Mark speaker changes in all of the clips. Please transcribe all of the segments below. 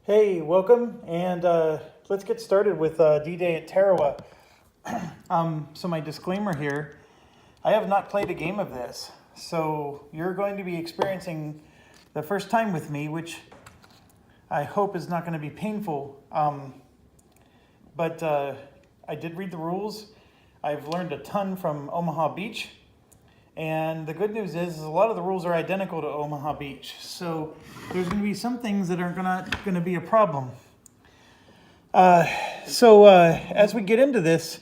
Speaker 1: Hey, welcome, and let's get started with D-Day at Tarawa. So my disclaimer here, I have not played a game of this, so you're going to be experiencing the first time with me, which I hope is not going to be painful. But I did read the rules. I've learned a ton from Omaha Beach. And the good news is a lot of the rules are identical to Omaha Beach. So there's going to be some things that are not going to be a problem. As we get into this,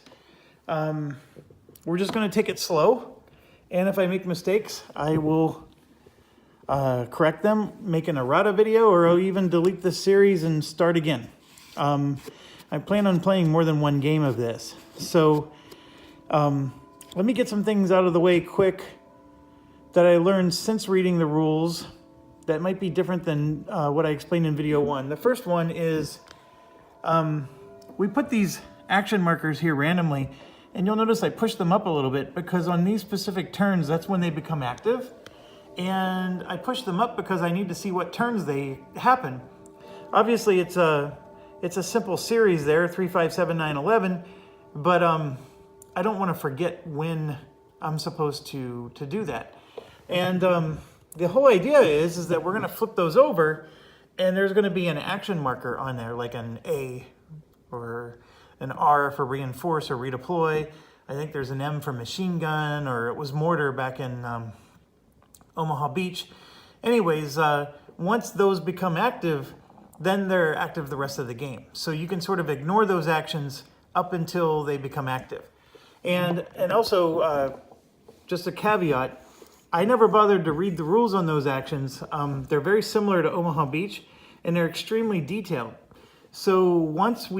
Speaker 1: we're just going to take it slow. And if I make mistakes, I will correct them, make an errata video, or I'll even delete this series and start again. I plan on playing more than one game of this. So let me get some things out of the way quick that I learned since reading the rules that might be different than what I explained in video one. The first one is we put these action markers here randomly, and you'll notice I push them up a little bit because on these specific turns, that's when they become active. And I push them up because I need to see what turns they happen. Obviously, it's a simple series there, 3, 5, 7, 9, 11, but I don't want to forget when I'm supposed to do that. And the whole idea is that we're going to flip those over, and there's going to be an action marker on there, like an A or an R for reinforce or redeploy. I think there's an M for machine gun, or it was mortar back in Omaha Beach. Anyways, once those become active, then they're active the rest of the game. So you can sort of ignore those actions up until they become active. And also, just a caveat, I never bothered to read the rules on those actions. They're very similar to Omaha Beach, and they're extremely detailed. So once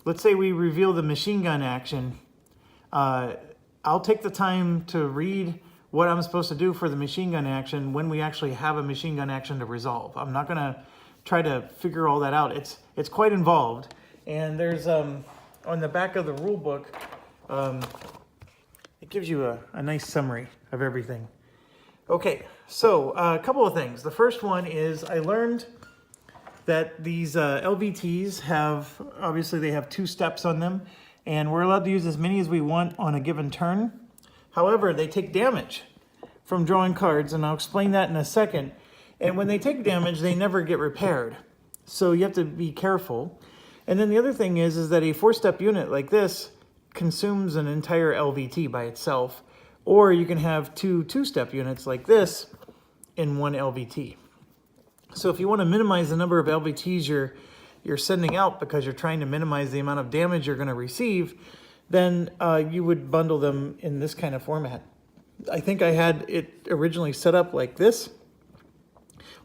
Speaker 1: let's say we reveal the machine gun action, I'll take the time to read what I'm supposed to do for the machine gun action when we actually have a machine gun action to resolve. I'm not going to try to figure all that out. It's quite involved. And there's, on the back of the rule book, it gives you a nice summary of everything. Okay, so a couple of things. The first one is I learned that these LVTs obviously they have 2 steps on them, and we're allowed to use as many as we want on a given turn. However, they take damage from drawing cards, and I'll explain that in a second. And when they take damage, they never get repaired. So you have to be careful. And then the other thing is that a 4-step unit like this consumes an entire LVT by itself, or you can have 2 2-step units like this in 1 LVT. So if you want to minimize the number of LVTs you're sending out because you're trying to minimize the amount of damage you're going to receive, then you would bundle them in this kind of format. I think I had it originally set up like this,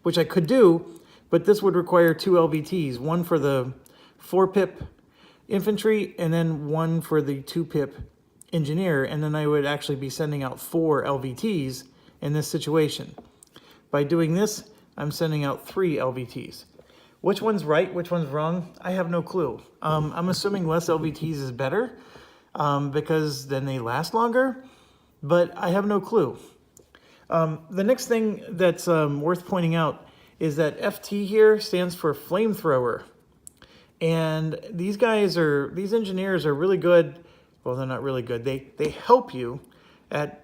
Speaker 1: which I could do, but this would require 2 LVTs, one for the 4-pip infantry and then one for the 2-pip engineer, and then I would actually be sending out 4 LVTs in this situation. By doing this, I'm sending out 3 LVTs. Which one's right, which one's wrong? I have no clue. I'm assuming less LVTs is better because then they last longer, but I have no clue. The next thing that's worth pointing out is that FT here stands for flamethrower. And these engineers are really good. Well, they're not really good. They help you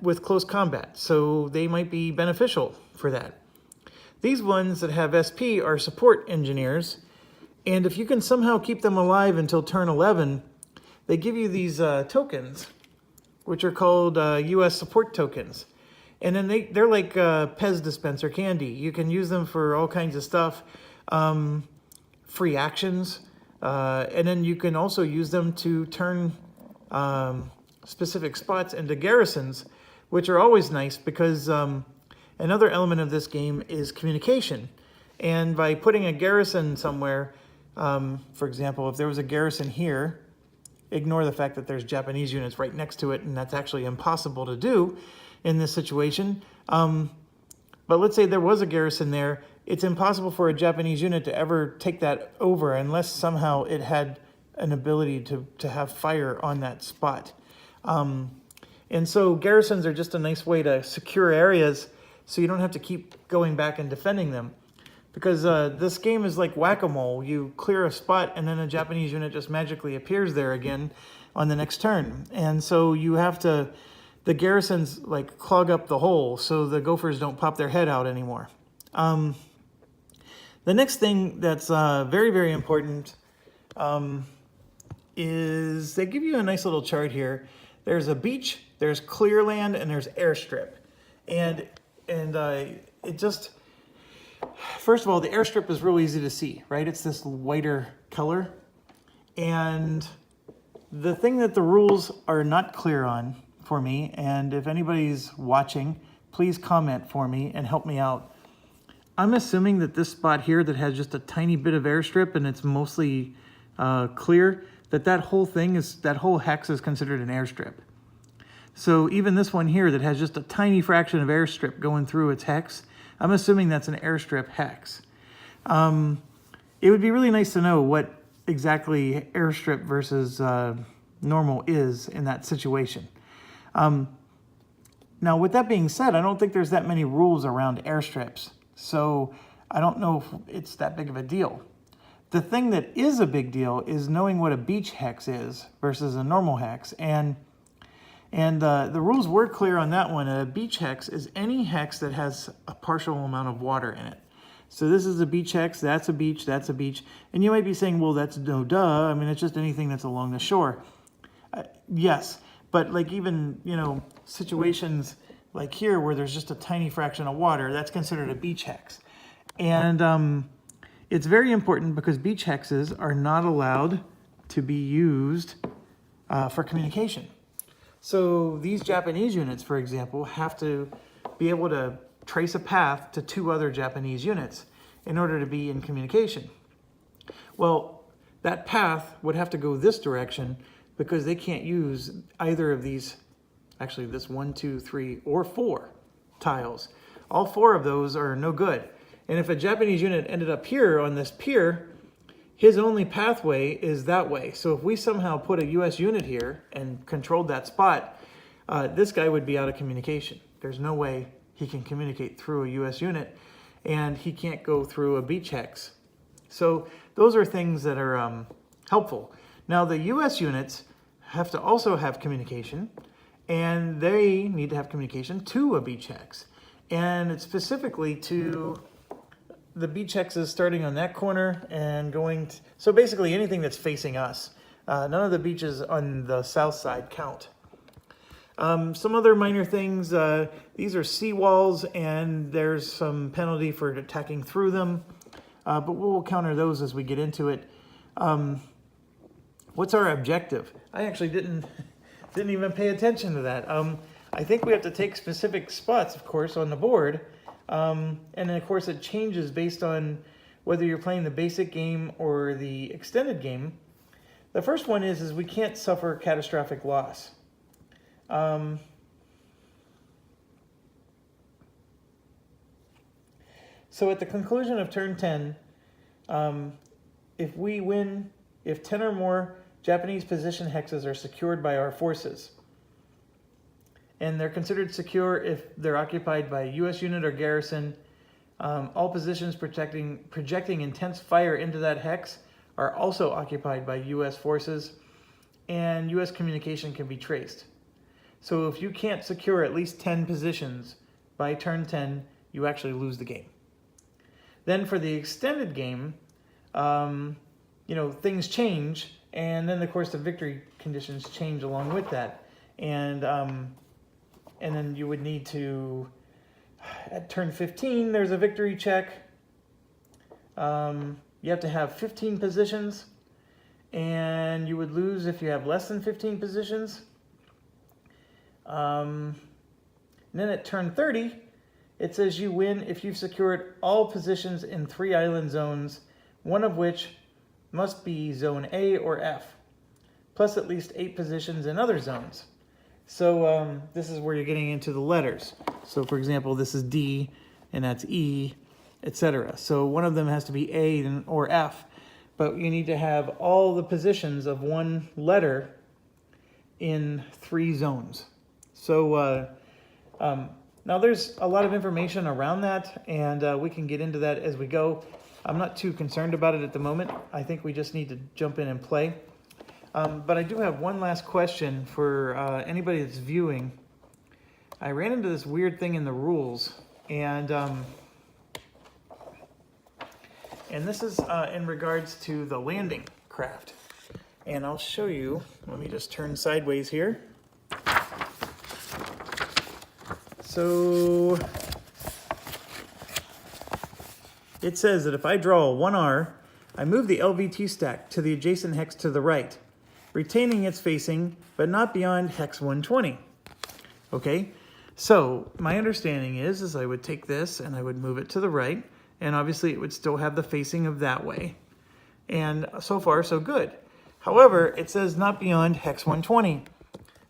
Speaker 1: with close combat, so they might be beneficial for that. These ones that have SP are support engineers, and if you can somehow keep them alive until turn 11, they give you these tokens, which are called US support tokens. And then they're like Pez dispenser candy. You can use them for all kinds of stuff, free actions, and then you can also use them to turn specific spots into garrisons, which are always nice because another element of this game is communication. And by putting a garrison somewhere, for example, if there was a garrison here, ignore the fact that there's Japanese units right next to it, and that's actually impossible to do in this situation. But let's say there was a garrison there. It's impossible for a Japanese unit to ever take that over unless somehow it had an ability to have fire on that spot. And so garrisons are just a nice way to secure areas so you don't have to keep going back and defending them. because this game is like whack-a-mole. You clear a spot and then a Japanese unit just magically appears there again on the next turn. And so you have to, the garrisons like clog up the hole so the Gophers don't pop their head out anymore. The next thing that's very, very important is they give you a nice little chart here. There's a beach, there's clear land, and there's airstrip. And it just, first of all, the airstrip is real easy to see, right? It's this whiter color. And the thing that the rules are not clear on for me, and if anybody's watching, please comment for me and help me out. I'm assuming that this spot here that has just a tiny bit of airstrip and it's mostly clear, that whole thing is, that whole hex is considered an airstrip. So even this one here that has just a tiny fraction of airstrip going through its hex, I'm assuming that's an airstrip hex. It would be really nice to know what exactly airstrip versus normal is in that situation. Now, with that being said, I don't think there's that many rules around airstrips, so I don't know if it's that big of a deal. The thing that is a big deal is knowing what a beach hex is versus a normal hex, and the rules were clear on that one. A beach hex is any hex that has a partial amount of water in it. So this is a beach hex, that's a beach, that's a beach. And you might be saying, well, that's no duh. I mean, it's just anything that's along the shore. Yes, but like even, you know, situations like here where there's just a tiny fraction of water, that's considered a beach hex. And it's very important because beach hexes are not allowed to be used for communication. So these Japanese units, for example, have to be able to trace a path to 2 other Japanese units in order to be in communication. Well, that path would have to go this direction because they can't use either of these, actually this 1, 2, 3, or 4 tiles. All 4 of those are no good. And if a Japanese unit ended up here on this pier, his only pathway is that way. So if we somehow put a US unit here and controlled that spot, this guy would be out of communication. There's no way he can communicate through a US unit, and he can't go through a beach hex. So those are things that are helpful. Now the US units have to also have communication, and they need to have communication to a beach hex. And it's specifically to the beach hexes starting on that corner and going to, so basically anything that's facing us. None of the beaches on the south side count. Some other minor things, these are seawalls and there's some penalty for attacking through them, but we'll counter those as we get into it. What's our objective? I actually didn't even pay attention to that. I think we have to take specific spots, of course, on the board. And then, of course, it changes based on whether you're playing the basic game or the extended game. The first one is we can't suffer catastrophic loss. So at the conclusion of turn 10, if we win, if 10 or more Japanese position hexes are secured by our forces, and they're considered secure if they're occupied by a U.S. unit or garrison. All positions projecting intense fire into that hex are also occupied by U.S. forces, and U.S. communication can be traced. So if you can't secure at least 10 positions by turn 10, you actually lose the game. Then for the extended game, you know, things change, and then of course the victory conditions change along with that. And then you would need to, at turn 15, there's a victory check. You have to have 15 positions, and you would lose if you have less than 15 positions. And then at turn 30, it says you win if you've secured all positions in 3 island zones, one of which must be zone A or F, plus at least 8 positions in other zones. So this is where you're getting into the letters. So for example, this is D, and that's E, etc. So one of them has to be A or F, but you need to have all the positions of one letter in 3 zones. So Now there's a lot of information around that, and we can get into that as we go. I'm not too concerned about it at the moment. I think we just need to jump in and play. But I do have one last question for anybody that's viewing. I ran into this weird thing in the rules, and this is in regards to the landing craft. And I'll show you. Let me just turn sideways here. So it says that if I draw a 1R, I move the LVT stack to the adjacent hex to the right, retaining its facing, but not beyond hex 120. Okay, so my understanding is I would take this and I would move it to the right, and obviously it would still have the facing of that way. And so far, so good. However, it says not beyond hex 120.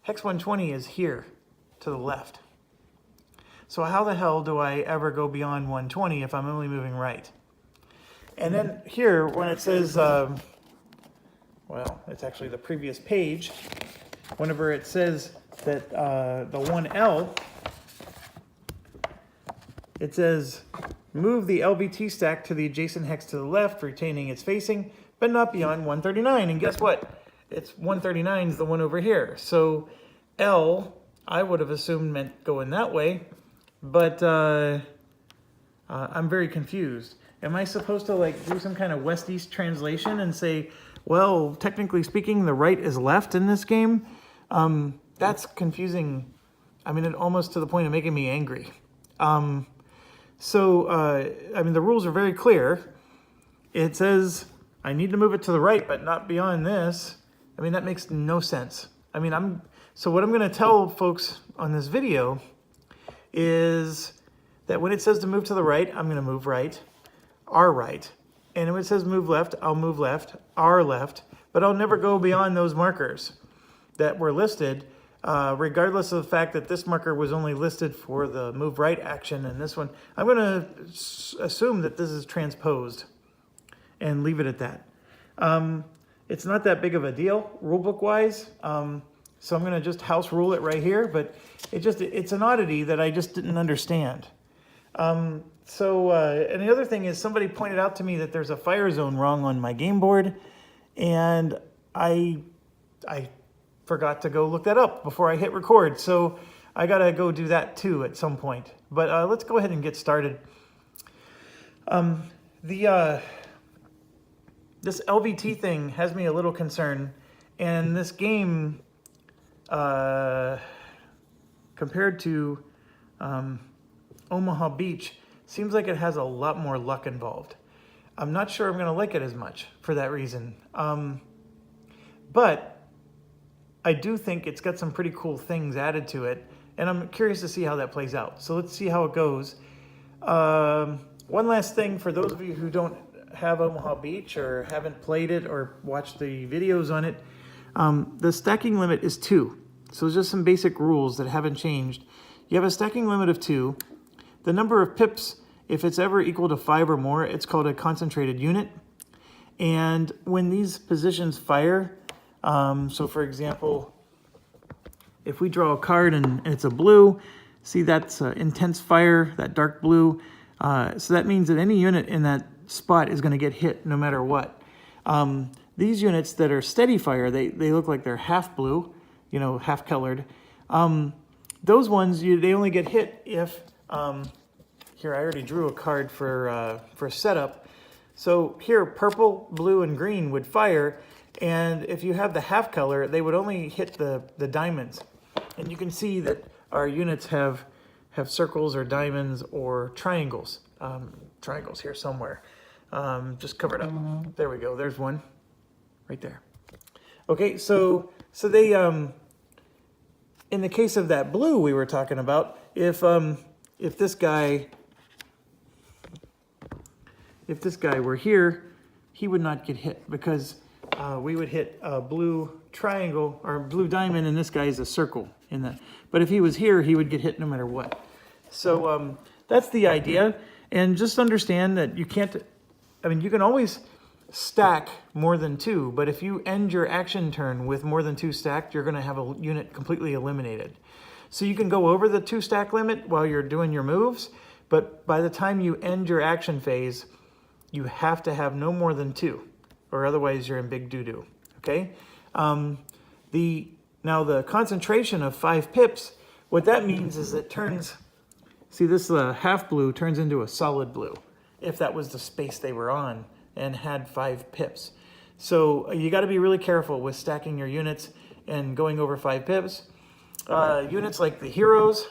Speaker 1: Hex 120 is here to the left. So how the hell do I ever go beyond 120 if I'm only moving right? And then here, when it says, well, it's actually the previous page, whenever it says that the 1L, it says, move the LVT stack to the adjacent hex to the left, retaining its facing, but not beyond 139. And guess what? It's 139 is the one over here. So L, I would have assumed meant going that way. But I'm very confused. Am I supposed to like do some kind of West-East translation and say, well, technically speaking, the right is left in this game? That's confusing. I mean, almost to the point of making me angry. I mean, the rules are very clear. It says I need to move it to the right, but not beyond this. I mean, that makes no sense. I mean, so what I'm going to tell folks on this video is that when it says to move to the right, I'm going to move right, R right. And when it says move left, I'll move left, R left, but I'll never go beyond those markers that were listed, regardless of the fact that this marker was only listed for the move right action, and this one, I'm going to assume that this is transposed and leave it at that. It's not that big of a deal, rulebook wise. So I'm going to just house rule it right here, but it's an oddity that I just didn't understand. And the other thing is somebody pointed out to me that there's a fire zone wrong on my game board, and I forgot to go look that up before I hit record. So I got to go do that too at some point. But let's go ahead and get started. This LVT thing has me a little concerned, and this game, compared to Omaha Beach, seems like it has a lot more luck involved. I'm not sure I'm going to like it as much for that reason. But I do think it's got some pretty cool things added to it, and I'm curious to see how that plays out. So let's see how it goes. One last thing for those of you who don't have Omaha Beach or haven't played it or watched the videos on it, the stacking limit is 2. So there's just some basic rules that haven't changed. You have a stacking limit of 2. The number of pips, if it's ever equal to 5 or more, it's called a concentrated unit. And when these positions fire, so for example, if we draw a card and it's a blue, see that's intense fire, that dark blue. So that means that any unit in that spot is going to get hit no matter what. These units that are steady fire, they look like they're half blue, half colored. Those ones, they only get hit if, here I already drew a card for setup. So here, purple, blue, and green would fire, and if you have the half color, they would only hit the diamonds. And you can see that our units have circles or diamonds or triangles. Triangles here somewhere. Just covered up. There we go. There's one right there. Okay, so they in the case of that blue we were talking about, if this guy were here, he would not get hit because we would hit a blue triangle or blue diamond, and this guy is a circle in that. But if he was here, he would get hit no matter what. So that's the idea. And just understand that you can't, you can always stack more than 2, but if you end your action turn with more than 2 stacked, you're going to have a unit completely eliminated. So you can go over the 2 stack limit while you're doing your moves, but by the time you end your action phase, you have to have no more than 2, or otherwise you're in big doo-doo, okay? Now the concentration of 5 pips, what that means is it turns, see this half blue turns into a solid blue, if that was the space they were on and had 5 pips. So you got to be really careful with stacking your units and going over 5 pips. Units like the heroes,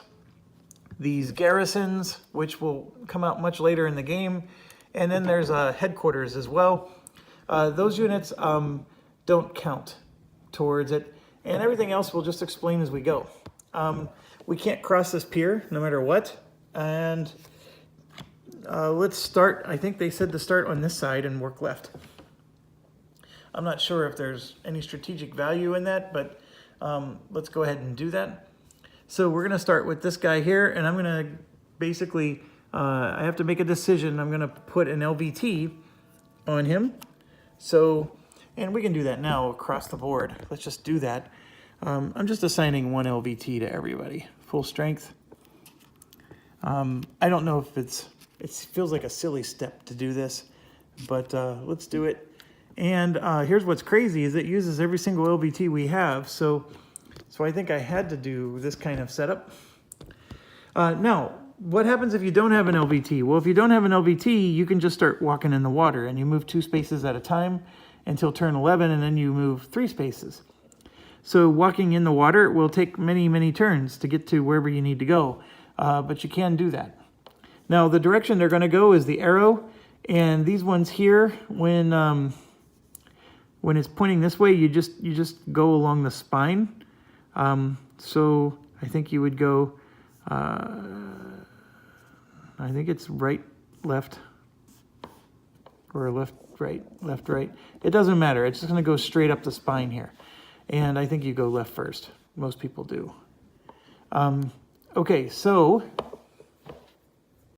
Speaker 1: these garrisons, which will come out much later in the game, and then there's headquarters as well. Those units don't count towards it, and everything else we'll just explain as we go. We can't cross this pier no matter what, and let's start. I think they said to start on this side and work left. I'm not sure if there's any strategic value in that, but let's go ahead and do that. So we're going to start with this guy here, and I'm going to basically, I have to make a decision. I'm going to put an LVT on him. So, and we can do that now across the board. Let's just do that. I'm just assigning 1 LVT to everybody. Full strength. I don't know if it feels like a silly step to do this, but let's do it. And here's what's crazy is it uses every single LVT we have. So I think I had to do this kind of setup. Now, what happens if you don't have an LVT? Well, if you don't have an LVT, you can just start walking in the water and you move 2 spaces at a time until turn 11, and then you move 3 spaces. So walking in the water will take many, many turns to get to wherever you need to go, but you can do that. Now, the direction they're going to go is the arrow, and these ones here, when it's pointing this way, you just go along the spine. So I think you would go, I think it's right, left, or left, right. It doesn't matter. It's just going to go straight up the spine here. And I think you go left first. Most people do. Okay, so